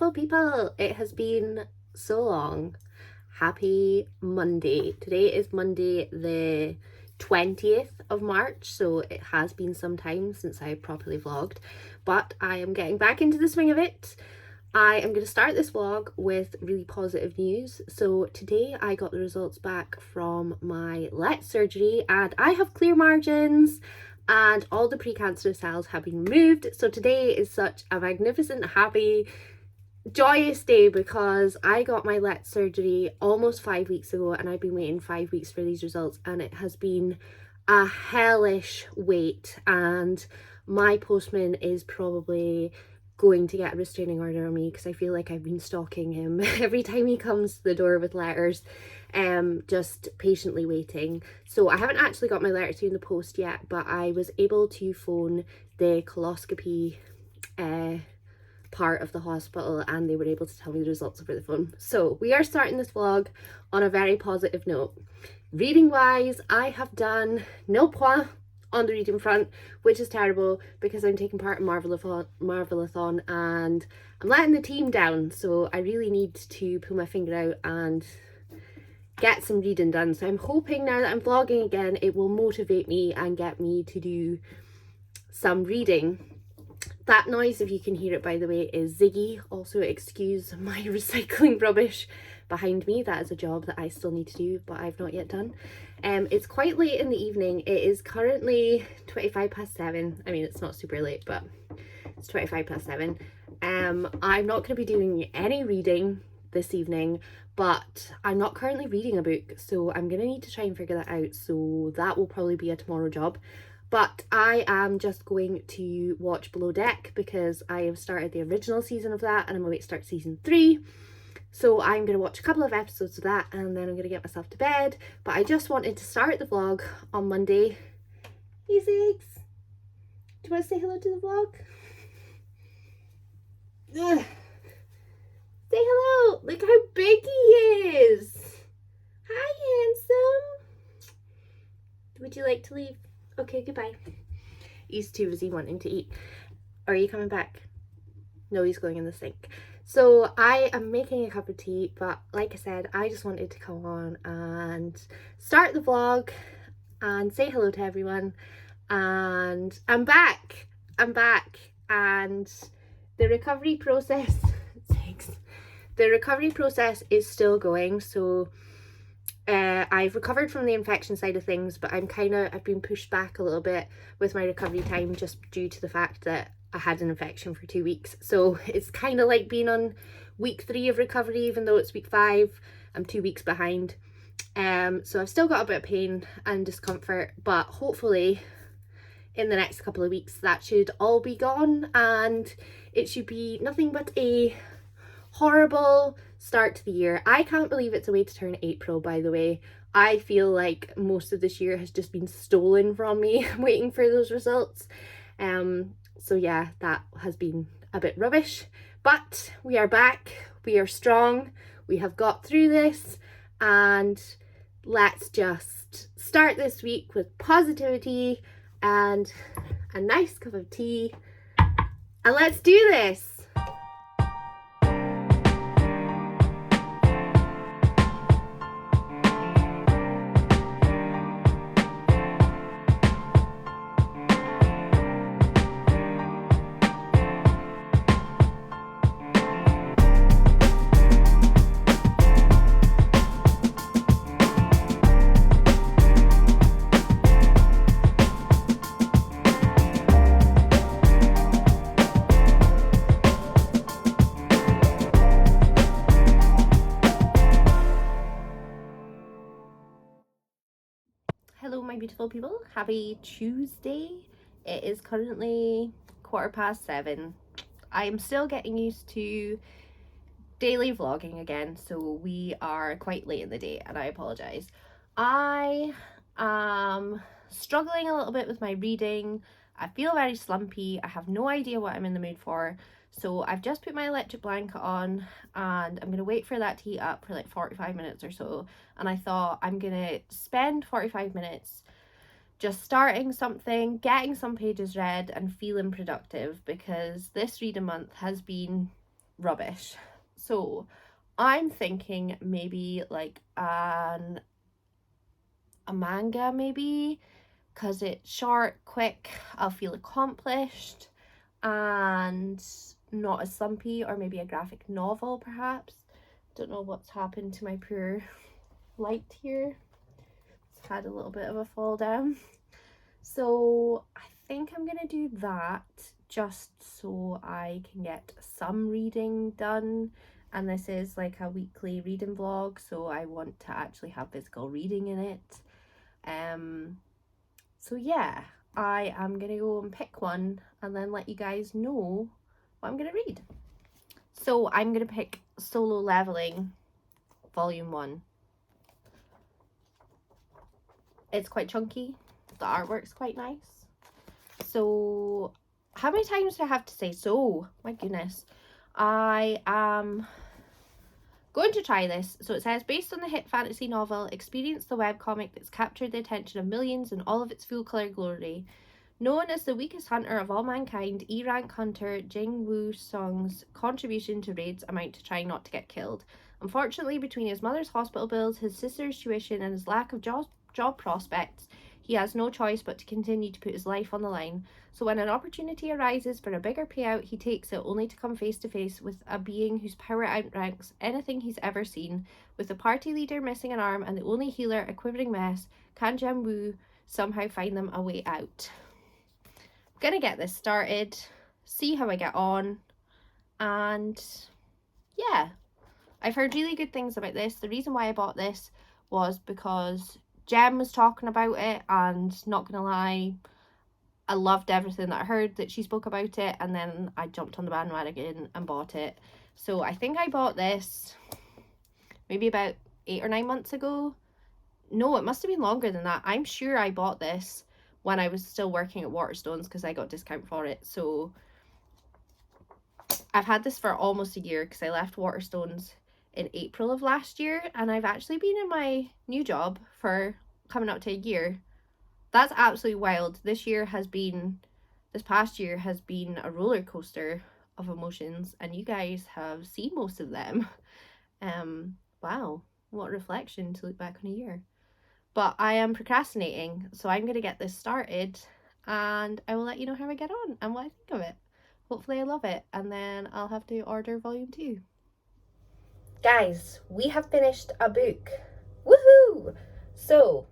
beautiful people. It has been so long. Happy Monday. Today is Monday the 20th of March, so it has been some time since I properly vlogged, but I am getting back into the swing of it. I am going to start this vlog with really positive news. So today I got the results back from my LET surgery and I have clear margins and all the precancerous cells have been removed. So today is such a magnificent, happy, joyous day because I got my LET surgery almost 5 weeks ago and I've been waiting 5 weeks for these results, and it has been a hellish wait, and my postman is probably going to get a restraining order on me because I feel like I've been stalking him every time he comes to the door with letters, just patiently waiting. So I haven't actually got my letter to you in the post yet, but I was able to phone the coloscopy part of the hospital and they were able to tell me the results over the phone. So we are starting this vlog on a very positive note. Reading wise, I have done nil point on the reading front, which is terrible because I'm taking part in Marvelathon and I'm letting the team down, so I really need to pull my finger out and get some reading done. So I'm hoping now that I'm vlogging again it will motivate me and get me to do some reading. That noise, if you can hear it by the way, is Ziggy. Also excuse my recycling rubbish behind me. That is a job that I still need to do but I've not yet done. It's quite late in the evening. It is currently 7:25. I mean, it's not super late, but it's 7:25. I'm not going to be doing any reading this evening, but I'm not currently reading a book, so I'm going to need to try and figure that out. So that will probably be a tomorrow job. But I am just going to watch Below Deck because I have started the original season of that and I'm going to start season 3. So I'm going to watch a couple of episodes of that and then I'm going to get myself to bed. But I just wanted to start the vlog on Monday. Hey Ziggs, do you want to say hello to the vlog? Ugh. Say hello. Look how big he is. Hi, handsome. Would you like to leave? Okay, goodbye. He's too busy wanting to eat. Are you coming back? No, he's going in the sink. So I am making a cup of tea, but like I said, I just wanted to come on and start the vlog and say hello to everyone. And I'm back. I'm back. And the recovery process, the recovery process is still going. So I've recovered from the infection side of things, but I've been pushed back a little bit with my recovery time just due to the fact that I had an infection for 2 weeks. So it's kind of like being on week 3 of recovery, even though it's week 5. I'm 2 weeks behind. So I've still got a bit of pain and discomfort, but hopefully in the next couple of weeks that should all be gone and it should be nothing but a horrible start to the year. I can't believe it's away to turn April, by the way. I feel like most of this year has just been stolen from me waiting for those results. So yeah, that has been a bit rubbish, but we are back, we are strong, we have got through this, and let's just start this week with positivity and a nice cup of tea, and let's do this. Hello my beautiful people, happy Tuesday. It is currently 7:15. I am still getting used to daily vlogging again, so we are quite late in the day and I apologize. I am struggling a little bit with my reading. I feel very slumpy. I have no idea what I'm in the mood for. So I've just put my electric blanket on and I'm going to wait for that to heat up for like 45 minutes or so. And I thought I'm going to spend 45 minutes just starting something, getting some pages read and feeling productive, because this reading month has been rubbish. So I'm thinking maybe like a manga maybe, because it's short, quick, I'll feel accomplished and not as slumpy, or maybe a graphic novel perhaps. Don't know what's happened to my poor light here. It's had a little bit of a fall down. So I think I'm gonna do that just so I can get some reading done. And this is like a weekly reading vlog, so I want to actually have physical reading in it. So yeah, I am gonna go and pick one and then let you guys know what I'm gonna read. So I'm gonna pick Solo Leveling Volume 1. It's quite chunky, the artwork's quite nice. So how many times do I have to say so? My goodness. I am going to try this. So it says, based on the hit fantasy novel, experience the webcomic that's captured the attention of millions in all of its full colour glory. Known as the weakest hunter of all mankind, E-rank hunter Jing Woo Song's contribution to raids amount to trying not to get killed. Unfortunately, between his mother's hospital bills, his sister's tuition, and his lack of job prospects, he has no choice but to continue to put his life on the line. So when an opportunity arises for a bigger payout, he takes it, only to come face to face with a being whose power outranks anything he's ever seen. With the party leader missing an arm and the only healer a quivering mess, can Jing Woo somehow find them a way out? I'm gonna get this started, see how I get on, and yeah, I've heard really good things about this. The reason why I bought this was because Jem was talking about it, and not gonna lie, I loved everything that I heard that she spoke about it, and then I jumped on the bandwagon and bought it. So I think I bought this maybe about 8 or 9 months ago. No, it must have been longer than that. I'm sure I bought this when I was still working at Waterstones because I got discount for it. So I've had this for almost a year because I left Waterstones in April of last year, and I've actually been in my new job for coming up to a year. That's absolutely wild. This past year has been a roller coaster of emotions, and you guys have seen most of them. Wow, what a reflection to look back on a year. But I am procrastinating, so I'm going to get this started, and I will let you know how I get on and what I think of it. Hopefully I love it, and then I'll have to order volume 2. Guys, we have finished a book. Woohoo! So,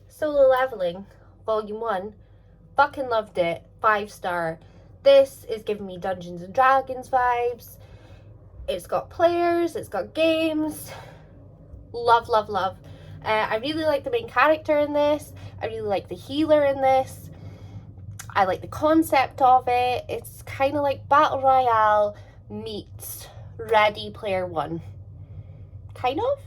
Solo Leveling Volume 1, fucking loved it, 5-star. This is giving me Dungeons and Dragons vibes. It's got players, it's got games. Love, love, love. I really like the main character in this. I really like the healer in this. I like the concept of it. It's kind of like Battle Royale meets Ready Player One. Kind of?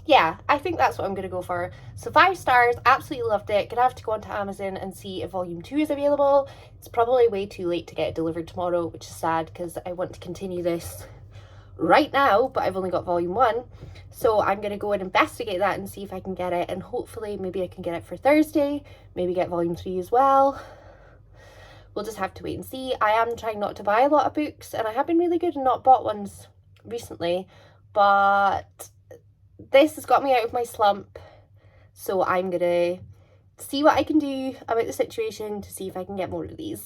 Yeah, I think that's what I'm going to go for. So 5 stars, absolutely loved it. Gonna have to go onto Amazon and see if volume 2 is available. It's probably way too late to get it delivered tomorrow, which is sad because I want to continue this right now, but I've only got volume 1. So I'm going to go and investigate that and see if I can get it, and hopefully maybe I can get it for Thursday, maybe get volume 3 as well. We'll just have to wait and see. I am trying not to buy a lot of books, and I have been really good and not bought ones recently, but this has got me out of my slump, so I'm gonna see what I can do about the situation to see if I can get more of these.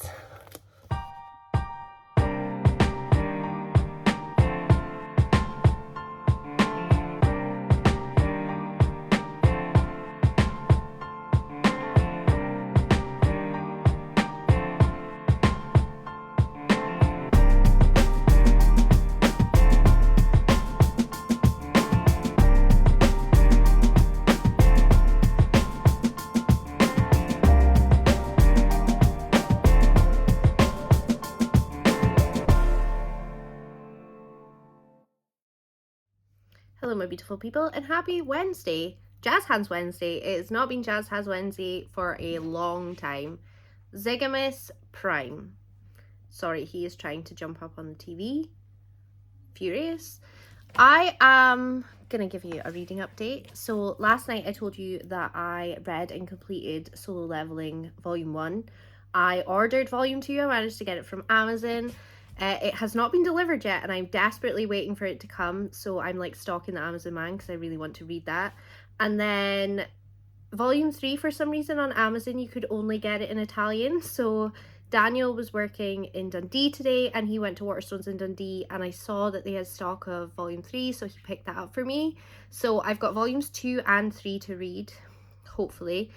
Hello my beautiful people, and happy Wednesday! Jazz Hands Wednesday. It has not been Jazz Hands Wednesday for a long time. Zigamus Prime. Sorry, he is trying to jump up on the TV. Furious. I am gonna give you a reading update. So last night I told you that I read and completed Solo Leveling Volume 1. I ordered Volume 2, I managed to get it from Amazon. It has not been delivered yet, and I'm desperately waiting for it to come, so I'm like stalking the Amazon man because I really want to read that. And then volume 3, for some reason on Amazon you could only get it in Italian, so Daniel was working in Dundee today and he went to Waterstones in Dundee, and I saw that they had stock of volume 3, so he picked that up for me. So I've got volumes 2 and 3 to read, hopefully.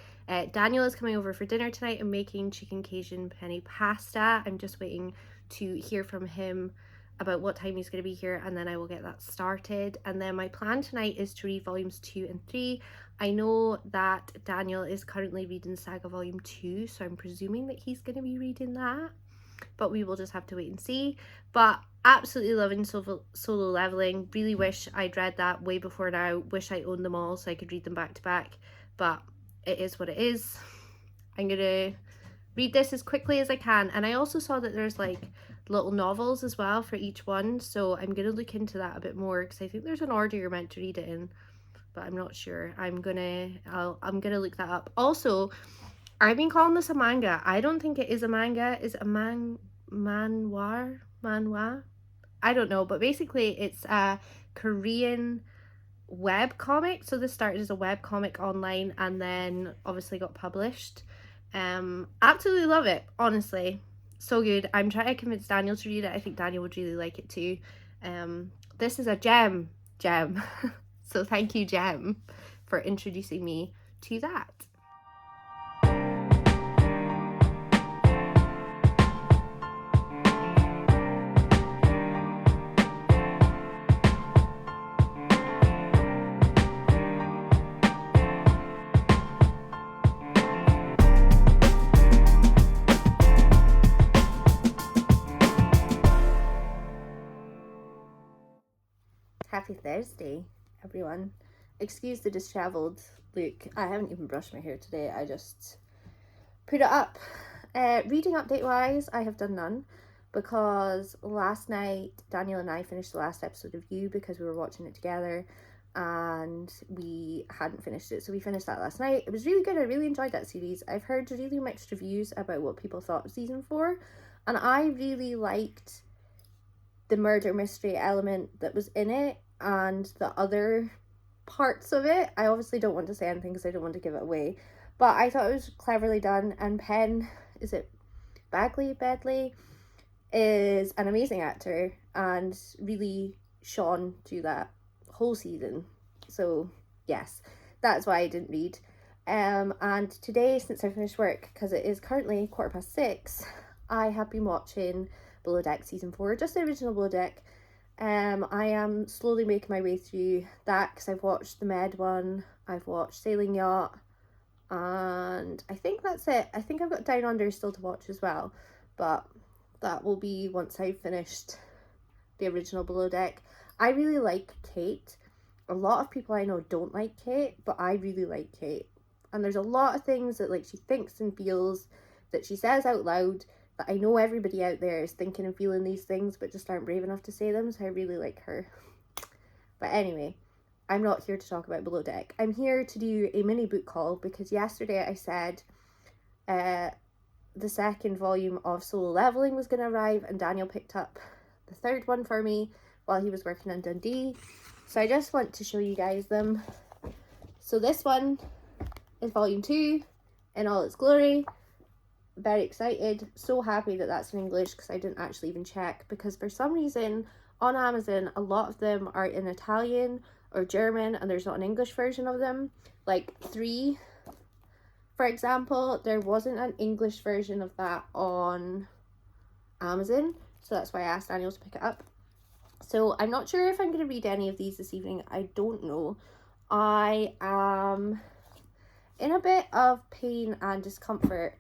Daniel is coming over for dinner tonight and making chicken Cajun penne pasta. I'm just waiting to hear from him about what time he's going to be here, and then I will get that started. And then my plan tonight is to read volumes 2 and 3. I know that Daniel is currently reading Saga Volume 2, so I'm presuming that he's going to be reading that, but we will just have to wait and see. But absolutely loving Solo Leveling. Really wish I'd read that way before now. Wish I owned them all so I could read them back to back, but it is what it is. I'm going to read this as quickly as I can, and I also saw that there's like little novels as well for each one, so I'm going to look into that a bit more because I think there's an order you're meant to read it in, but I'm not sure. I'm gonna look that up. Also, I've been calling this a manga. I don't think it is a manga. Is it a manhwa? I don't know, but basically it's a Korean web comic. So this started as a web comic online and then obviously got published. Absolutely love it, honestly. So good. I'm trying to convince Daniel to read it. I think Daniel would really like it too. This is a gem. So thank you, Jem, for introducing me to that. Happy Thursday, everyone. Excuse the disheveled look. I haven't even brushed my hair today. I just put it up. Reading update wise, I have done none because last night Daniel and I finished the last episode of You because we were watching it together and we hadn't finished it, so we finished that last night. It was really good. I really enjoyed that series. I've heard really mixed reviews about what people thought of season 4, and I really liked the murder mystery element that was in it and the other parts of it. I obviously don't want to say anything because I don't want to give it away, but I thought it was cleverly done. And Penn, is it Bedley, is an amazing actor and really shone through that whole season. So yes, that's why I didn't read. And today, since I finished work, because it is currently 6:15, I have been watching Below Deck season 4, just the original Below Deck. I am slowly making my way through that because I've watched the Med one, I've watched Sailing Yacht, and I think that's it. I think I've got Down Under still to watch as well, but that will be once I've finished the original Below Deck. I really like Kate. A lot of people I know don't like Kate, but I really like Kate. And there's a lot of things that like she thinks and feels that she says out loud that I know everybody out there is thinking and feeling these things but just aren't brave enough to say them, so I really like her. But anyway, I'm not here to talk about Below Deck. I'm here to do a mini book haul because yesterday I said the second volume of Solo Leveling was going to arrive and Daniel picked up the third one for me while he was working in Dundee. So I just want to show you guys them. So this one is volume 2 in all its glory. Very excited, so happy that that's in English because I didn't actually even check, because for some reason on Amazon a lot of them are in Italian or German and there's not an English version of them. Like 3, for example, there wasn't an English version of that on Amazon, so that's why I asked Daniel to pick it up. So I'm not sure if I'm going to read any of these this evening. I don't know. I am in a bit of pain and discomfort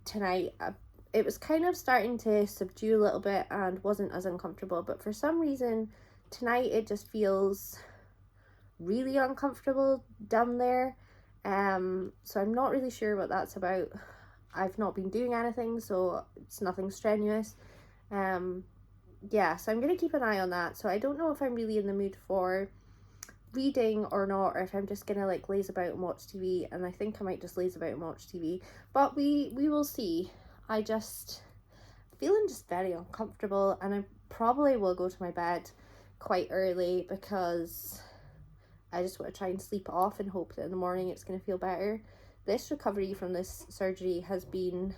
tonight. It was kind of starting to subdue a little bit and wasn't as uncomfortable, but for some reason tonight it just feels really uncomfortable down there. So I'm not really sure what that's about. I've not been doing anything, so it's nothing strenuous. Yeah, so I'm gonna keep an eye on that. So I don't know if I'm really in the mood for reading or not, or if I'm just gonna like laze about and watch TV, and I think I might just laze about and watch TV, but we will see. I just feeling just very uncomfortable, and I probably will go to my bed quite early because I just want to try and sleep it off and hope that in the morning it's going to feel better. This recovery from this surgery has been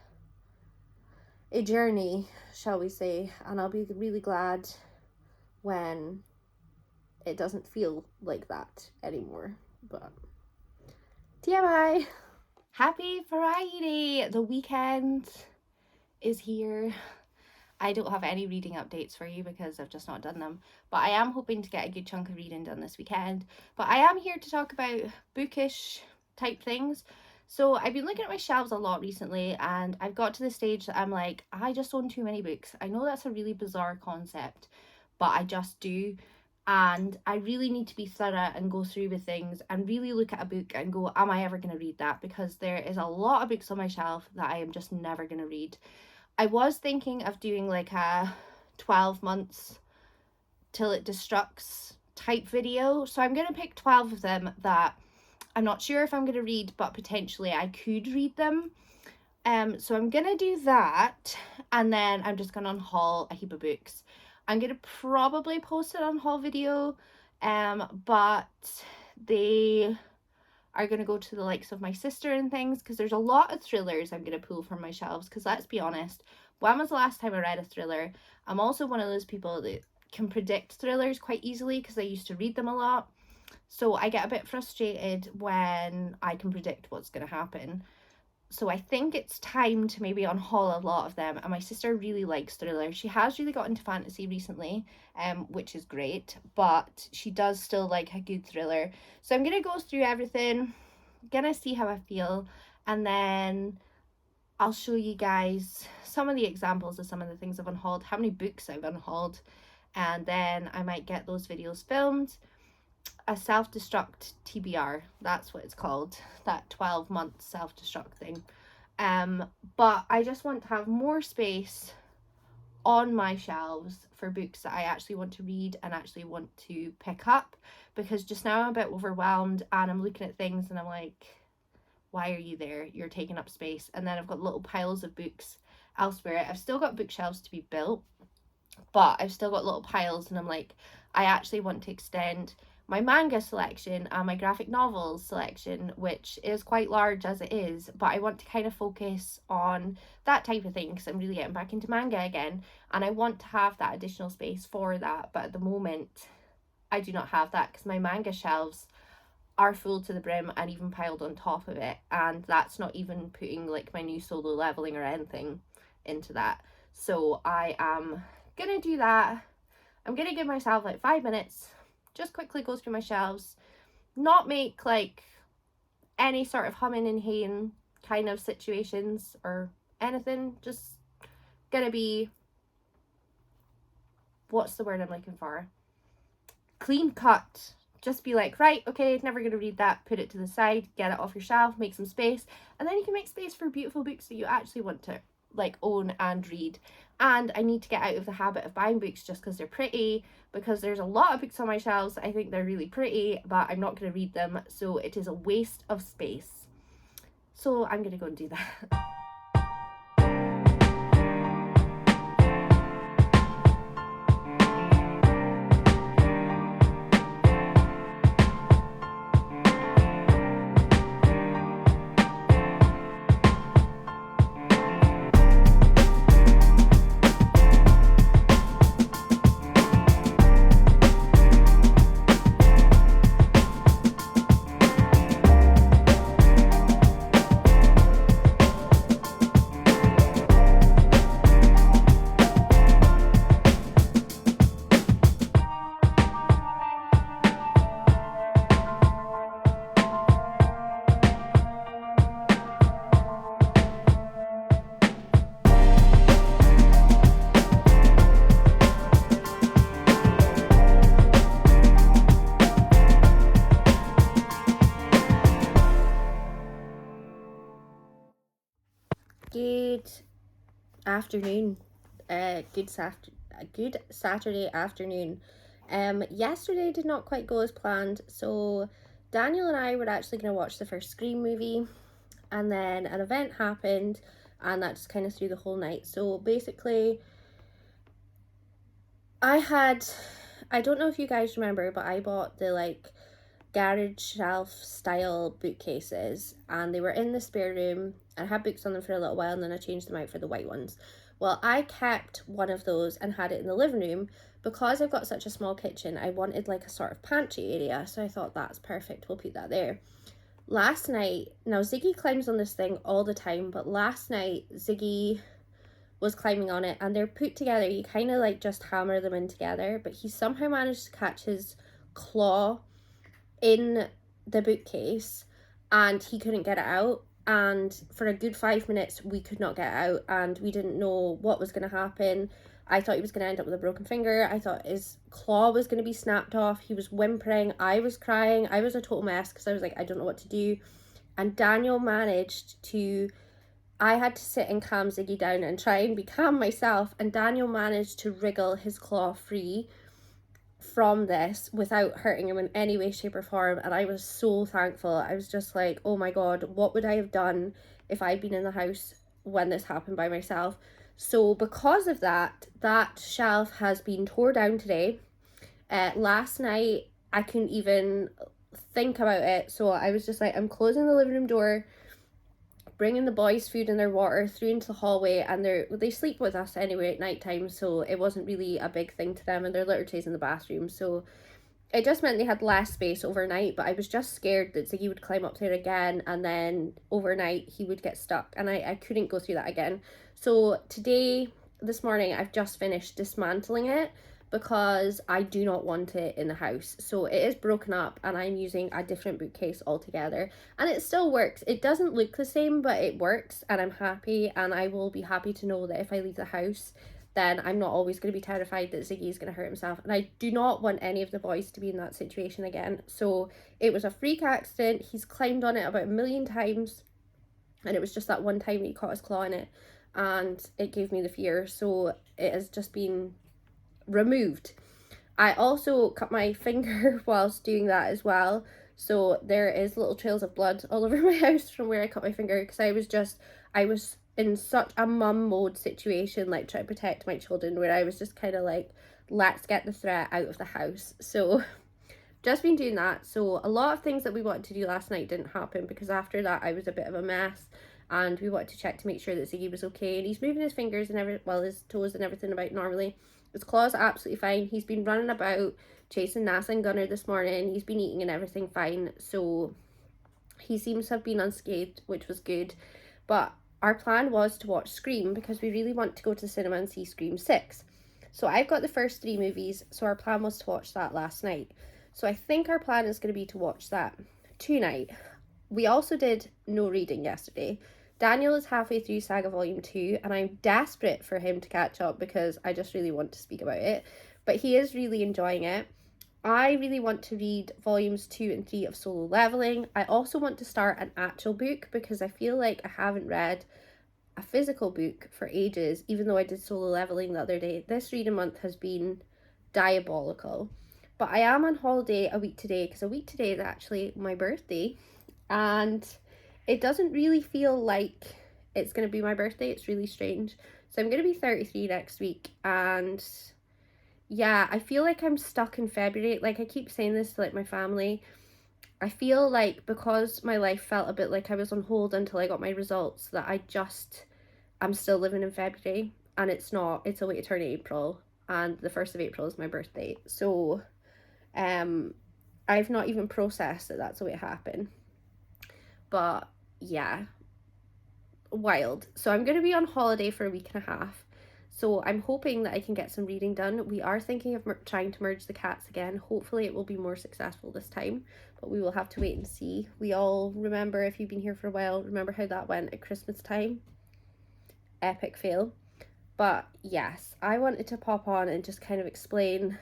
a journey, shall we say, and I'll be really glad when it doesn't feel like that anymore. But TMI. Happy Friday! The weekend is here. I don't have any reading updates for you because I've just not done them, but I am hoping to get a good chunk of reading done this weekend. But I am here to talk about bookish type things. So I've been looking at my shelves a lot recently, and I've got to the stage that I'm like, I just own too many books. I know that's a really bizarre concept, but I just do. And I really need to be thorough and go through with things and really look at a book and go, am I ever going to read that? Because there is a lot of books on my shelf that I am just never going to read. I was thinking of doing like a 12 months till it destructs type video. So I'm going to pick 12 of them that I'm not sure if I'm going to read, but potentially I could read them. So I'm going to do that. And then I'm just going to unhaul a heap of books. I'm going to probably post it on haul video. But they are going to go to the likes of my sister and things, because there's a lot of thrillers I'm going to pull from my shelves, because let's be honest, when was the last time I read a thriller? I'm also one of those people that can predict thrillers quite easily because I used to read them a lot, so I get a bit frustrated when I can predict what's going to happen. So I think it's time to maybe unhaul a lot of them, and my sister really likes thrillers. She has really got into fantasy recently, which is great, but she does still like a good thriller. So I'm going to go through everything, gonna see how I feel, and then I'll show you guys some of the examples of some of the things I've unhauled, how many books I've unhauled, and then I might get those videos filmed. A self-destruct TBR, that's what it's called, that 12-month self-destruct thing. But I just want to have more space on my shelves for books that I actually want to read and actually want to pick up, because just now I'm a bit overwhelmed and I'm looking at things and I'm like, why are you there? You're taking up space. And then I've got little piles of books elsewhere. I've still got bookshelves to be built, but I've still got little piles, and I'm like, I actually want to extend my manga selection and my graphic novels selection, which is quite large as it is, but I want to kind of focus on that type of thing because I'm really getting back into manga again, and I want to have that additional space for that. But at the moment I do not have that because my manga shelves are full to the brim and even piled on top of it, and that's not even putting like my new Solo Leveling or anything into that. So I am gonna do that. I'm gonna give myself like 5 minutes, just quickly go through my shelves, not make like any sort of humming and haying kind of situations or anything, just gonna be, what's the word I'm looking for, clean cut. Just be like, right, okay, never gonna read that, put it to the side, get it off your shelf, make some space, and then you can make space for beautiful books that you actually want to like own and read. And I need to get out of the habit of buying books just because they're pretty, because there's a lot of books on my shelves I think they're really pretty, but I'm not going to read them, so it is a waste of space. So I'm going to go and do that. Good afternoon, good Saturday afternoon. Yesterday did not quite go as planned, so Daniel and I were actually going to watch the first Scream movie, and then an event happened and that just kind of threw the whole night. So basically, I don't know if you guys remember, but I bought the like garage shelf style bookcases, and they were in the spare room. I had books on them for a little while, and then I changed them out for the white ones. Well, I kept one of those and had it in the living room. Because I've got such a small kitchen, I wanted like a sort of pantry area, so I thought that's perfect, we'll put that there. Last night, now Ziggy climbs on this thing all the time, but last night Ziggy was climbing on it, and they're put together, you kind of like just hammer them in together, but he somehow managed to catch his claw in the bookcase and he couldn't get it out, and for a good 5 minutes we could not get it out, and we didn't know what was going to happen. I thought he was going to end up with a broken finger. I thought his claw was going to be snapped off. He was whimpering. I was crying. I was a total mess because I was like, I don't know what to do. And Daniel managed to, I had to sit and calm Ziggy down and try and be calm myself, and Daniel managed to wriggle his claw free from this without hurting him in any way, shape or form. And I was so thankful. I was just like, oh my god, what would I have done if I'd been in the house when this happened by myself? So because of that, that shelf has been tore down today. Last night I couldn't even think about it, so I was just like, I'm closing the living room door, bringing the boys food and their water through into the hallway, and they sleep with us anyway at night time, so it wasn't really a big thing to them, and their litter trays in the bathroom, so it just meant they had less space overnight. But I was just scared that Ziggy would climb up there again, and then overnight he would get stuck, and I couldn't go through that again. So today, this morning, I've just finished dismantling it because I do not want it in the house. So it is broken up, and I'm using a different bookcase altogether, and it still works. It doesn't look the same, but it works, and I'm happy, and I will be happy to know that if I leave the house, then I'm not always going to be terrified that Ziggy is going to hurt himself. And I do not want any of the boys to be in that situation again. So it was a freak accident. He's climbed on it about 1,000,000 times, and it was just that one time that he caught his claw in it, and it gave me the fear. So it has just been removed. I also cut my finger whilst doing that as well. So there is little trails of blood all over my house from where I cut my finger, because I was in such a mum mode situation, like trying to protect my children, where I was just kind of like, let's get the threat out of the house. So just been doing that. So a lot of things that we wanted to do last night didn't happen, because after that I was a bit of a mess, and we wanted to check to make sure that Ziggy was okay, and he's moving his fingers and his toes and everything about normally. His claw's absolutely fine. He's been running about chasing NASA and Gunner this morning. He's been eating and everything fine, so he seems to have been unscathed, which was good. But our plan was to watch Scream, because we really want to go to the cinema and see Scream 6. So I've got the first 3 movies, so our plan was to watch that last night. So I think our plan is going to be to watch that tonight. We also did no reading yesterday. Daniel is halfway through Saga Volume 2, and I'm desperate for him to catch up because I just really want to speak about it. But he is really enjoying it. I really want to read volumes 2 and 3 of Solo Leveling. I also want to start an actual book, because I feel like I haven't read a physical book for ages, even though I did Solo Leveling the other day. This reading month has been diabolical. But I am on holiday a week today, because a week today is actually my birthday, and it doesn't really feel like it's going to be my birthday. It's really strange. So I'm going to be 33 next week, and yeah, I feel like I'm stuck in February. Like, I keep saying this to like my family. I feel like because my life felt a bit like I was on hold until I got my results, that I'm still living in February, and it's not. It's a way to turn April, and the 1st of April is my birthday. So I've not even processed that that's the way it happened. But yeah, wild. So I'm going to be on holiday for a week and a half. So I'm hoping that I can get some reading done. We are thinking of trying to merge the cats again. Hopefully it will be more successful this time, but we will have to wait and see. We all remember, if you've been here for a while, remember how that went at Christmas time. Epic fail. But yes, I wanted to pop on and just kind of explain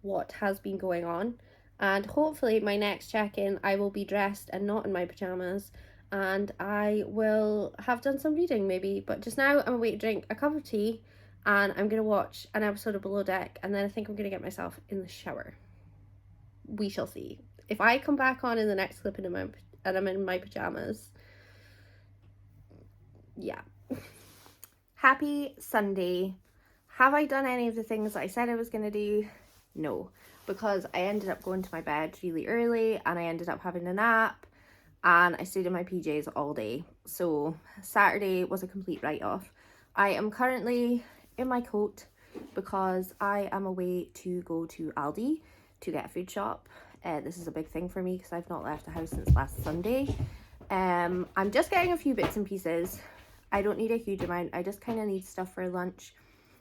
what has been going on. And hopefully my next check-in, I will be dressed and not in my pajamas, and I will have done some reading maybe. But just now I'm away to drink a cup of tea, and I'm going to watch an episode of Below Deck, and then I think I'm going to get myself in the shower. We shall see. If I come back on in the next clip and I'm in my pajamas, yeah. Happy Sunday. Have I done any of the things that I said I was going to do? No, because I ended up going to my bed really early and I ended up having a nap and I stayed in my PJs all day. So Saturday was a complete write-off. I am currently in my coat because I am away to go to Aldi to get a food shop. This is a big thing for me because I've not left the house since last Sunday. I'm just getting a few bits and pieces. I don't need a huge amount. I just kind of need stuff for lunch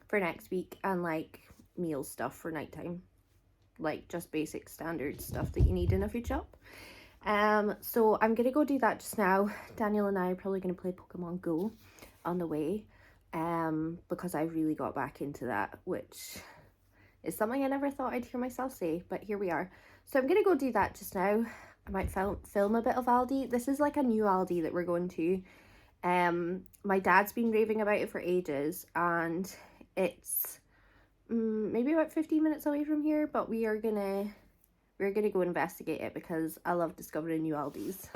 for next week and like meal stuff for nighttime, like just basic standard stuff that you need in a food shop. So I'm gonna go do that just now. Daniel and I are probably gonna play Pokemon Go on the way, because I really got back into that, which is something I never thought I'd hear myself say, but here we are. So I'm gonna go do that just now. I might film a bit of Aldi. This is like a new Aldi that we're going to. My dad's been raving about it for ages and it's maybe about 15 minutes away from here, but we're gonna go investigate it because I love discovering new Aldis.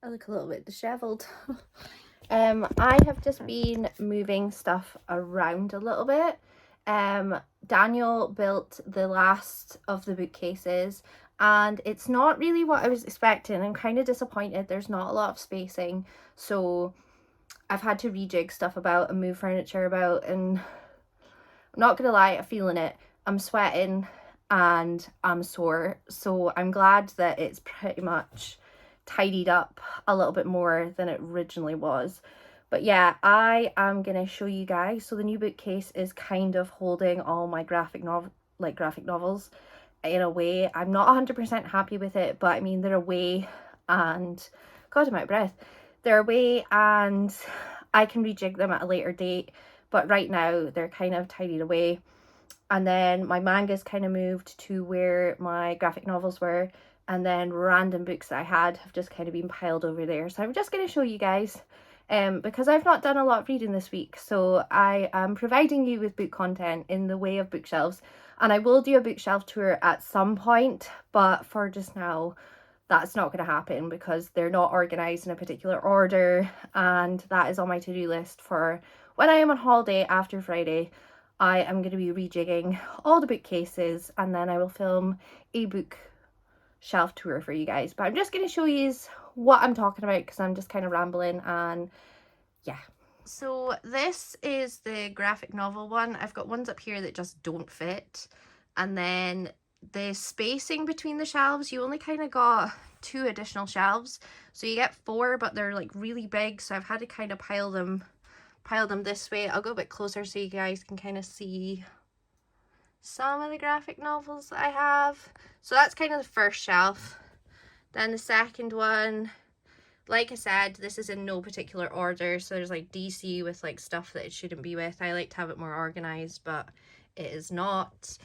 I look a little bit disheveled. I have just been moving stuff around a little bit. Daniel built the last of the bookcases and it's not really what I was expecting. I'm kind of disappointed. There's not a lot of spacing, so I've had to rejig stuff about and move furniture about, and I'm not gonna lie, I'm feeling it. I'm sweating and I'm sore, so I'm glad that it's pretty much tidied up a little bit more than it originally was. But yeah, I am gonna show you guys. So the new bookcase is kind of holding all my graphic novels in a way. I'm not 100% happy with it, but I mean, they're away and God, I'm out of breath. They're away and I can rejig them at a later date, but right now they're kind of tidied away. And then my mangas kind of moved to where my graphic novels were, and then random books that I had have just kind of been piled over there. So I'm just going to show you guys, because I've not done a lot of reading this week, so I am providing you with book content in the way of bookshelves, and I will do a bookshelf tour at some point, but for just now that's not going to happen because they're not organised in a particular order, and that is on my to-do list for when I am on holiday after Friday. I am going to be rejigging all the bookcases and then I will film a book shelf tour for you guys. But I'm just going to show you what I'm talking about because I'm just kind of rambling, and yeah. So this is the graphic novel one. I've got ones up here that just don't fit, and then the spacing between the shelves, you only kind of got 2 additional shelves, so you get 4, but they're like really big, so I've had to kind of pile them this way. I'll go a bit closer so you guys can kind of see some of the graphic novels that I have. So that's kind of the first shelf. Then the second one, like I said, this is in no particular order, so there's like DC with like stuff that it shouldn't be with. I like to have it more organized, but it is not.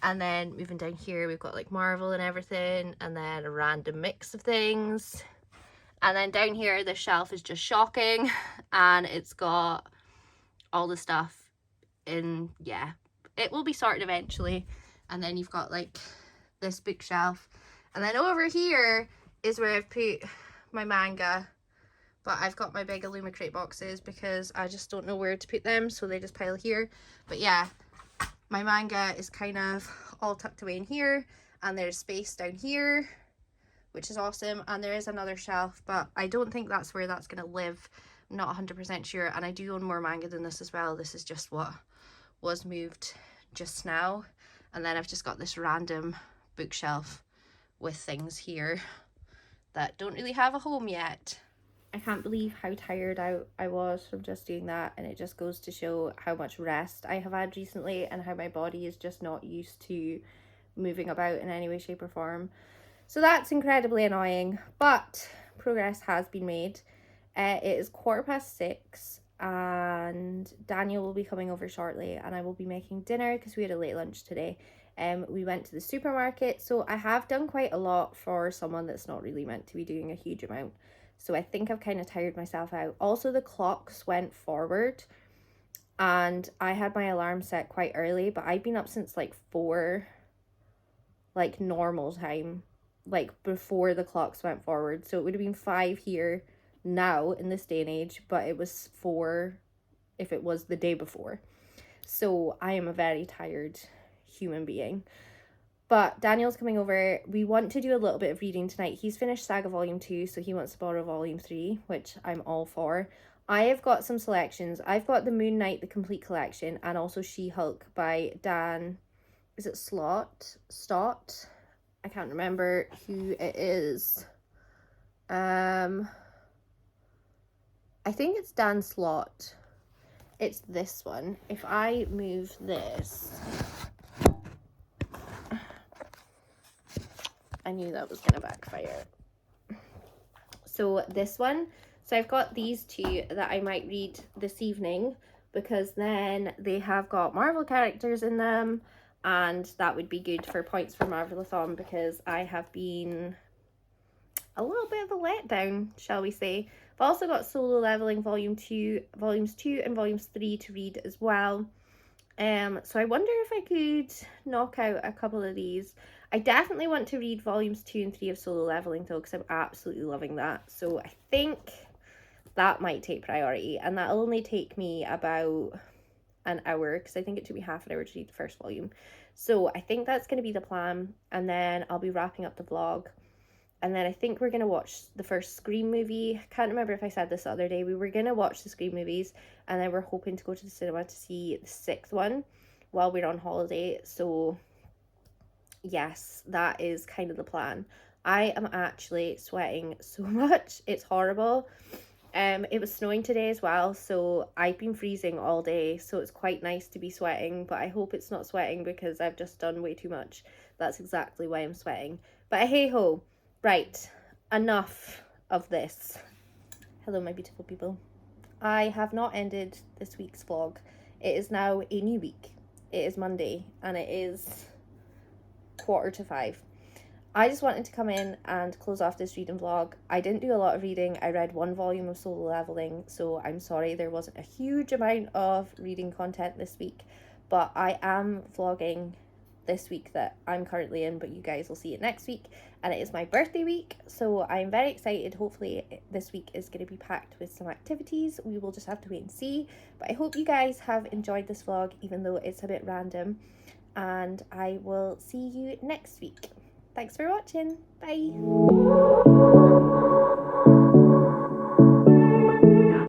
And then moving down here, we've got like Marvel and everything, and then a random mix of things. And then down here, this shelf is just shocking, and it's got all the stuff in, yeah, it will be sorted eventually. And then you've got like this bookshelf, and then over here is where I've put my manga, but I've got my big Illumicrate boxes because I just don't know where to put them, so they just pile here. But yeah, my manga is kind of all tucked away in here, and there's space down here, which is awesome. And there is another shelf, but I don't think that's where that's gonna live. I'm not 100% sure, and I do own more manga than this as well. This is just what was moved just now. And then I've just got this random bookshelf with things here that don't really have a home yet. I can't believe how tired I was from just doing that, and it just goes to show how much rest I have had recently and how my body is just not used to moving about in any way, shape or form. So that's incredibly annoying, but progress has been made. It is 6:15 and Daniel will be coming over shortly and I will be making dinner because we had a late lunch today. We went to the supermarket, so I have done quite a lot for someone that's not really meant to be doing a huge amount. So I think I've kind of tired myself out. Also, the clocks went forward and I had my alarm set quite early, but I've been up since like 4, like normal time, like before the clocks went forward. So it would have been 5 here now in this day and age, but it was 4 if it was the day before. So I am a very tired human being. But Daniel's coming over. We want to do a little bit of reading tonight. He's finished Saga Volume 2, so he wants to borrow Volume 3, which I'm all for. I have got some selections. I've got the Moon Knight, the complete collection, and also She-Hulk by Dan, is it Stott? I can't remember who it is. I think it's Dan Slott. It's this one. If I move this, I knew that was gonna backfire. So this one. So I've got these two that I might read this evening because then they have got Marvel characters in them and that would be good for points for Marvelathon because I have been a little bit of a letdown, shall we say. I've also got Solo Leveling Volumes 2 and Volumes 3 to read as well. So I wonder if I could knock out a couple of these. I definitely want to read Volumes 2 and 3 of Solo Leveling though, because I'm absolutely loving that. So I think that might take priority, and that'll only take me about an hour because I think it took me half an hour to read the first volume. So I think that's going to be the plan, and then I'll be wrapping up the vlog. And then I think we're going to watch the first Scream movie. I can't remember if I said this the other day. We were going to watch the Scream movies and then we're hoping to go to the cinema to see the 6th one while we're on holiday. So yes, that is kind of the plan. I am actually sweating so much. It's horrible. It was snowing today as well, so I've been freezing all day, so it's quite nice to be sweating, but I hope it's not sweating because I've just done way too much. That's exactly why I'm sweating. But hey ho. Right, enough of this. Hello, my beautiful people. I have not ended this week's vlog. It is now a new week. It is Monday, and it is 4:45. I just wanted to come in and close off this reading vlog. I didn't do a lot of reading. I read 1 volume of Solo Leveling, so I'm sorry there wasn't a huge amount of reading content this week, but I am vlogging this week that I'm currently in, but you guys will see it next week, and it is my birthday week, so I'm very excited. Hopefully this week is going to be packed with some activities. We will just have to wait and see, but I hope you guys have enjoyed this vlog even though it's a bit random, and I will see you next week. Thanks for watching. Bye.